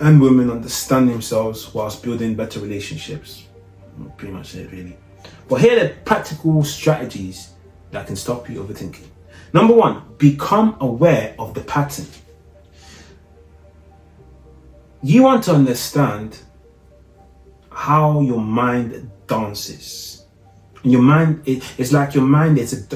and women understand themselves whilst building better relationships. Pretty much it, really. But here are the practical strategies that can stop you overthinking. Number one, become aware of the pattern. You want to understand how your mind dances. And your mind, it's like your mind is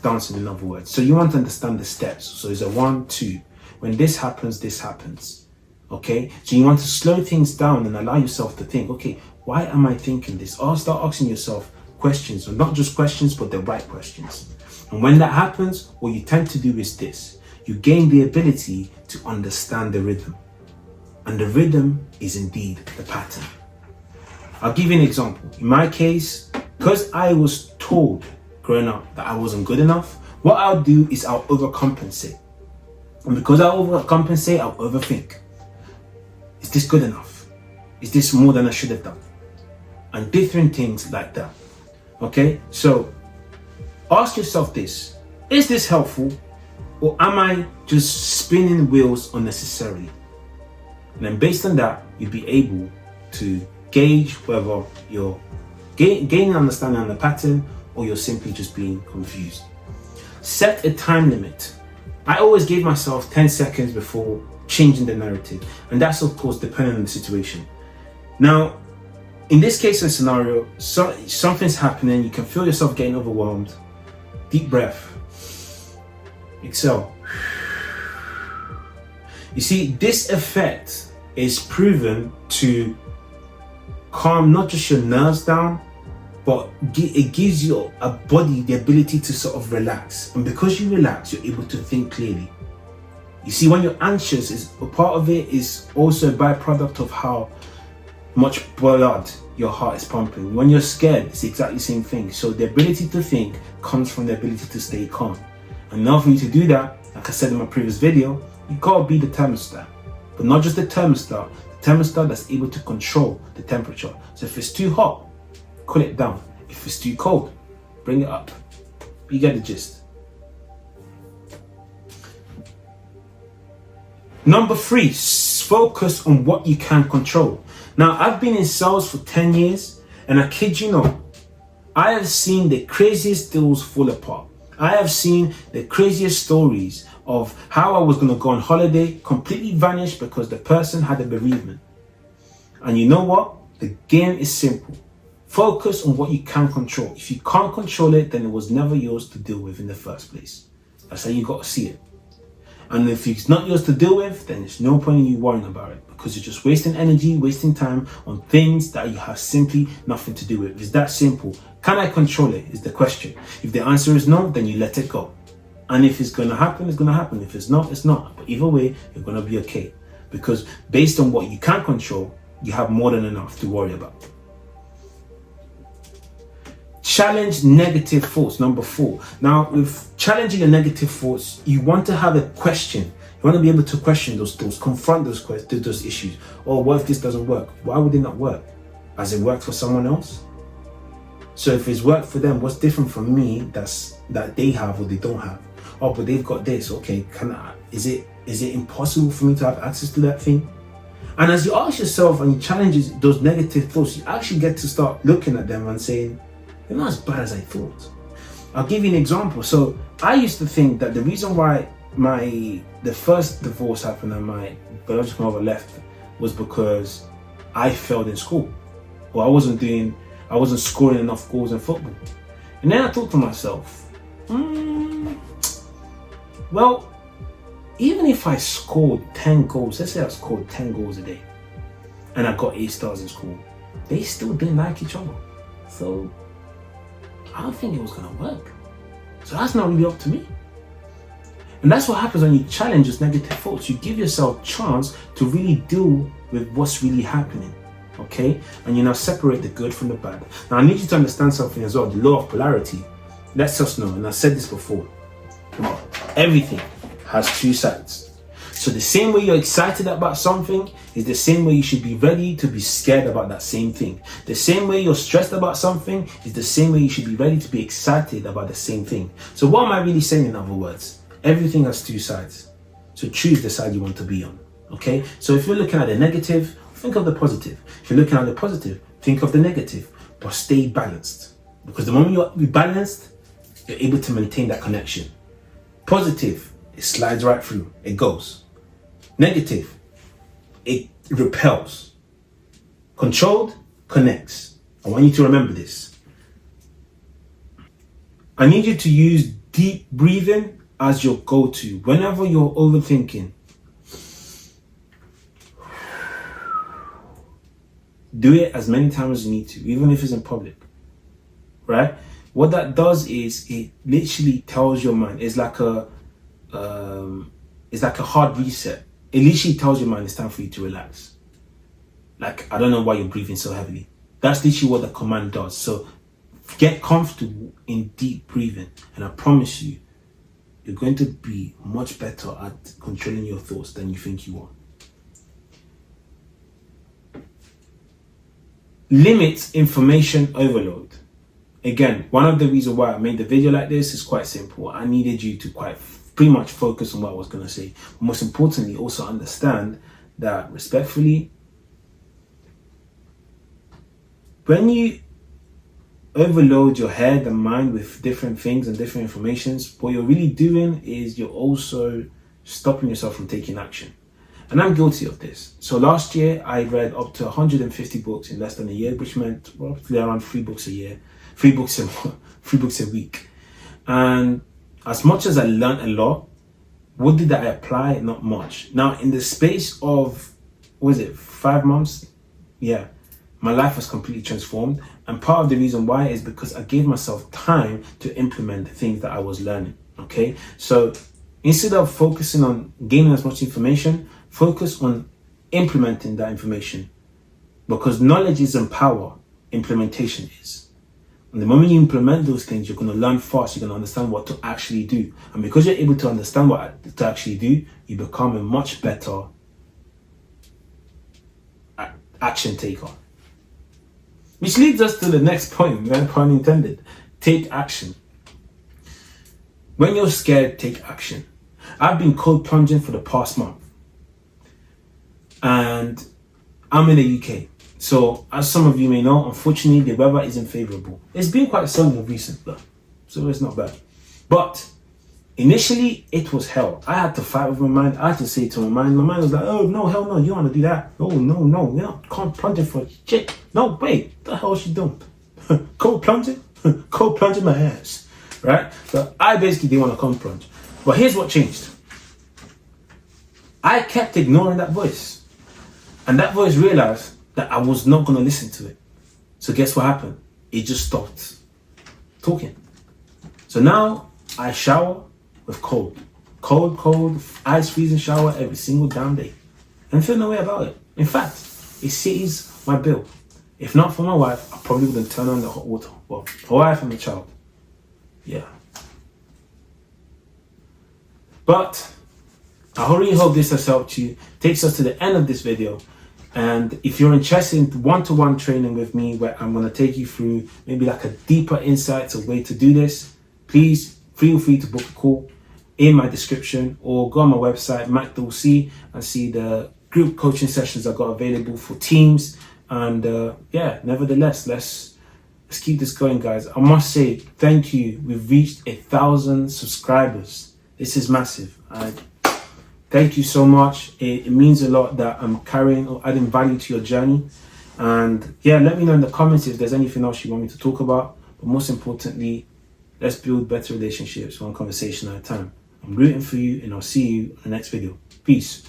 dancing, in other words. So you want to understand the steps. So it's a 1, 2. When this happens. Okay? So you want to slow things down and allow yourself to think, okay, why am I thinking this? Or start asking yourself questions, or not just questions, but the right questions. And when that happens, what you tend to do is this. You gain the ability to understand the rhythm. And the rhythm is indeed the pattern. I'll give you an example. In my case, because I was told growing up that I wasn't good enough, what I'll do is I'll overcompensate. And because I overcompensate, I'll overthink. Is this good enough? Is this more than I should have done? And different things like that. Okay, so ask yourself this. Is this helpful? Or am I just spinning wheels unnecessarily? And then based on that, you'll be able to gauge whether you're gaining understanding on the pattern or you're simply just being confused. Set a time limit. I always give myself 10 seconds before changing the narrative. And that's of course depending on the situation. Now, in this case and scenario, something's happening, you can feel yourself getting overwhelmed. Deep breath. Exhale. You see, this effect is proven to calm not just your nerves down, but it gives your body the ability to sort of relax. And because you relax, you're able to think clearly. You see, when you're anxious, a part of it is also a byproduct of how much blood your heart is pumping. When you're scared, it's exactly the same thing. So the ability to think comes from the ability to stay calm. And now for you to do that, like I said in my previous video, you gotta be the thermostat. But not just the thermostat that's able to control the temperature. So if it's too hot, cool it down. If it's too cold, bring it up. You get the gist. Number 3, focus on what you can control. Now, I've been in sales for 10 years, and I kid you not, I have seen the craziest deals fall apart. I have seen the craziest stories of how I was going to go on holiday, completely vanished because the person had a bereavement. And you know what? The game is simple. Focus on what you can control. If you can't control it, then it was never yours to deal with in the first place. That's how you got to see it. And if it's not yours to deal with, then there's no point in you worrying about it, because you're just wasting energy, wasting time on things that you have simply nothing to do with. It's that simple. Can I control it is the question. If the answer is no, then you let it go. And if it's going to happen, it's going to happen. If it's not, it's not. But either way, you're going to be okay. Because based on what you can control, you have more than enough to worry about. Challenge negative thoughts. Number 4. Now, with challenging your negative thoughts, you want to have a question. You want to be able to question those thoughts, confront those issues. Or what if this doesn't work? Why would it not work? Has it worked for someone else? So if it's worked for them, what's different from me that they have or they don't have? Oh, but they've got this. Okay, is it impossible for me to have access to that thing? And as you ask yourself and you challenge those negative thoughts, you actually get to start looking at them and saying, they're not as bad as I thought. I'll give you an example. So I used to think that the reason why the first divorce happened and my biological mother left was because I failed in school, or I wasn't scoring enough goals in football. And then I thought to myself, well, even if I scored 10 goals, let's say I scored 10 goals a day and I got A stars in school, they still didn't like each other. So I don't think it was going to work. So that's not really up to me. And that's what happens when you challenge those negative thoughts. You give yourself a chance to really deal with what's really happening. Okay? And you now separate the good from the bad. Now I need you to understand something as well. The law of polarity lets us know, and I said this before, everything has 2 sides. So the same way you're excited about something is the same way you should be ready to be scared about that same thing. The same way you're stressed about something is the same way you should be ready to be excited about the same thing. So what am I really saying in other words? Everything has 2 sides. So choose the side you want to be on. Okay, so if you're looking at the negative, think of the positive. If you're looking at the positive, think of the negative, but stay balanced. Because the moment you're balanced, you're able to maintain that connection. Positive, it slides right through, it goes. Negative, it repels. Controlled, connects. I want you to remember this. I need you to use deep breathing as your go-to. Whenever you're overthinking, do it as many times as you need to, even if it's in public, right? What that does is it literally tells your mind, it's like a hard reset. It literally tells your mind it's time for you to relax. Like, I don't know why you're breathing so heavily. That's literally what the command does. So get comfortable in deep breathing, and I promise you, you're going to be much better at controlling your thoughts than you think you are. Limit information overload. Again, one of the reasons why I made the video like this is quite simple. I needed you to pretty much focus on what I was going to say. But most importantly, also understand that, respectfully, when you overload your head and mind with different things and different informations, what you're really doing is you're also stopping yourself from taking action. And I'm guilty of this. So last year, I read up to 150 books in less than a year, which meant roughly around 3 books a year, 3 books a week. And as much as I learned a lot, what did I apply? Not much. Now, in the space of, 5 months? Yeah, my life was completely transformed. And part of the reason why is because I gave myself time to implement the things that I was learning. Okay, so instead of focusing on gaining as much information, focus on implementing that information. Because knowledge isn't power, implementation is. And the moment you implement those things, you're going to learn fast, you're going to understand what to actually do. And because you're able to understand what to actually do, you become a much better action taker. Which leads us to the next point, no pun intended. Take action. When you're scared, take action. I've been cold plunging for the past month. And I'm in the UK. So, as some of you may know, unfortunately, the weather isn't favorable. It's been quite sunny of recent though, so it's not bad. But initially, it was hell. I had to fight with my mind. I had to say to my mind. My mind was like, oh, no, hell no, you want to do that? Oh, no, you're not cold plunging for shit. No, wait, what the hell is she doing? Cold plunging? Cold plunging my ass, right? So, I basically didn't want to cold plunge. But here's what changed. I kept ignoring that voice. And that voice realized that I was not going to listen to it. So guess what happened? It just stopped talking. So now I shower with cold, ice freezing shower every single damn day. And feel no way about it. In fact, it sees my bill. If not for my wife, I probably wouldn't turn on the hot water. Well, for wife and the child. Yeah. But I really hope this has helped you. Takes us to the end of this video. And if you're interested in one-to-one training with me, where I'm going to take you through maybe like a deeper insights of way to do this, please feel free to book a call in my description, or go on my website, Dole, and see the group coaching sessions I've got available for teams. And nevertheless, let's keep this going, guys. I must say thank you. We've reached 1,000 subscribers. This is massive. Thank you so much. It means a lot that I'm carrying or adding value to your journey. And yeah, let me know in the comments if there's anything else you want me to talk about. But most importantly, let's build better relationships one conversation at a time. I'm rooting for you, and I'll see you in the next video. Peace.